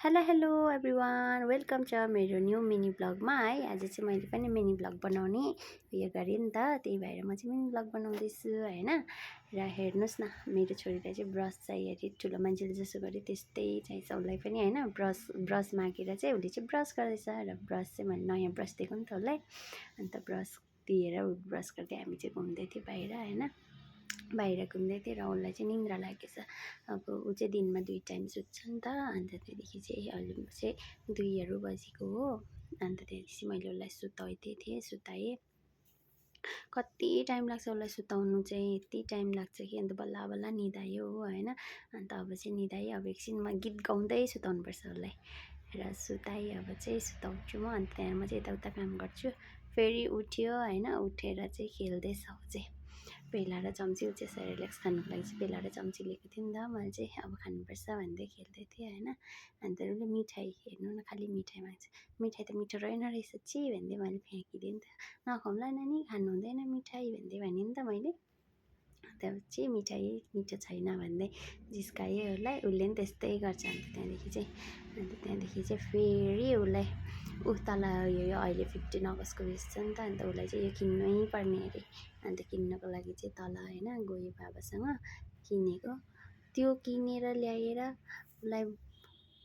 Hello everyone, welcome छ मेरो new mini ब्लगमा है। आज चाहिँ मैले पनि मिनी ब्लग बनाउने उयो गरेँ नि त, त्यही भएर म चाहिँ मिनी ब्लग बनाउँदैछु हैन। र हेर्नुहोस् न, मेरो छोरीलाई चाहिँ ब्रस चाहियो अरे। ठुलो मान्छेले जसो गरे त्यस्तै चाहिन्छ उसलाई पनि हैन। ब्रस मागेर चाहिँ उसले चाहिँ ब्रस गर्दैछ र ब्रस चाहिँ मैले नयाँ ब्रस दिएको नि त उसलाई। अन्त ब्रस दिएर ब्रस गर्दै हामी चाहिँ घुम्दै थियौँ बाहिर हैन। बाहिर घुम्दै थिएँ र उसलाई चाहिँ निन्द्रा लागेछ। अब ऊ चाहिँ दिनमा 2 टाइम सुत्छ नि त। अन्त त्यहाँदेखि चाहिँ अहिले चाहिँ 2 बजेको हो। अन्त त्यहाँदेखि मैले उसलाई सुताएँ। कति टाइम लाग्छ उसलाई सुताउनु चाहिँ, यति टाइम लाग्छ कि। अन्त बल्ल निद आयो हो हैन। अन्त अब चाहिँ निद आयो, अब एकछिनमा गीत गाउँदै सुताउनुपर्छ उसलाई। र सुताएँ, अब चाहिँ सुताउँछु म। अन्त त्यहाँबाट म चाहिँ यताउता काम गर्छु। फेरि उठ्यो हैन, उठेर चाहिँ खेल्दैछ ऊ चाहिँ। पेला र चम्ची, ऊ चाहिँ सेरेलेक्स खानुको लागि चाहिँ पेला र चम्ची लिएको थिएँ नि त मैले चाहिँ। अब खानुपर्छ भन्दै खेल्दै थिएँ हैन। अन्त उसले मिठाई, हेर्नु न खालि मिठाई माग्छ। मिठाई त मिठो रहेन रहेछ छि भन्दै मैले फ्याँकिदिएँ नि त। नखाउँला नानी, खानु हुँदैन मिठाई भन्दै भने नि त मैले। त्यहाँपछि मिठाई मिठो छैन भन्दै जिस्काएँ उसलाई। उसले पनि त्यस्तै गर्छ। अन्त त्यहाँदेखि चाहिँ फेरि उसलाई तल यो अहिले 15 अगस्तको उयस छ नि त। अन्त उसलाई चाहिँ यो किन्नै पर्ने अरे। अन्त किन्नको लागि चाहिँ तल हैन गयो बाबासँग, किनेको। त्यो किनेर ल्याएर उसलाई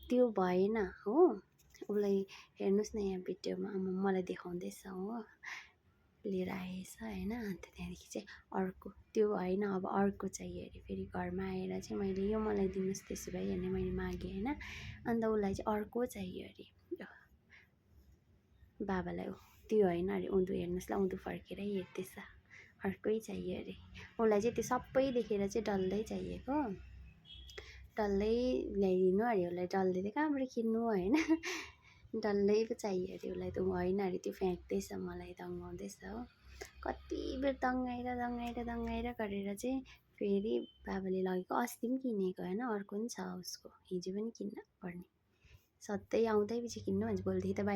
त्यो भएन हो। उसलाई हेर्नुहोस् न यहाँ भिडियोमा मलाई देखाउँदैछ हो, लिएर आएछ हैन। अन्त त्यहाँदेखि चाहिँ अर्को त्यो होइन, अब अर्को चाहियो अरे। फेरि घरमा आएर चाहिँ मैले यो मलाई दिनुहोस् त्यसो भए भने मैले मागेँ हैन। अन्त उसलाई चाहिँ अर्को चाहियो अरे बाबालाई। त्यो होइन अरे, उँधो हेर्नुहोस् ल, उँधो फर्केर हेर्दैछ। अर्कै चाहियो अरे उसलाई चाहिँ। त्यो सबै देखेर चाहिँ डल्लै चाहिएको, डल्लै ल्याइदिनु अरे उसलाई। डल्लै त कहाँबाट किन्नु होइन, डल्लै पो चाहियो अरे उसलाई त। होइन अरे, त्यो फ्याँक्दैछ, मलाई दङ्गाउँदैछ हो। कति बेर दङ्गाएर गरेर चाहिँ फेरि बाबाले लगेको। अस्ति पनि किनेको होइन, अर्को पनि छ उसको, हिजो पनि किन्न पर्ने। सधैँ आउँदै पछि किन्नु भन्छ। भोलिदेखि त बाहिर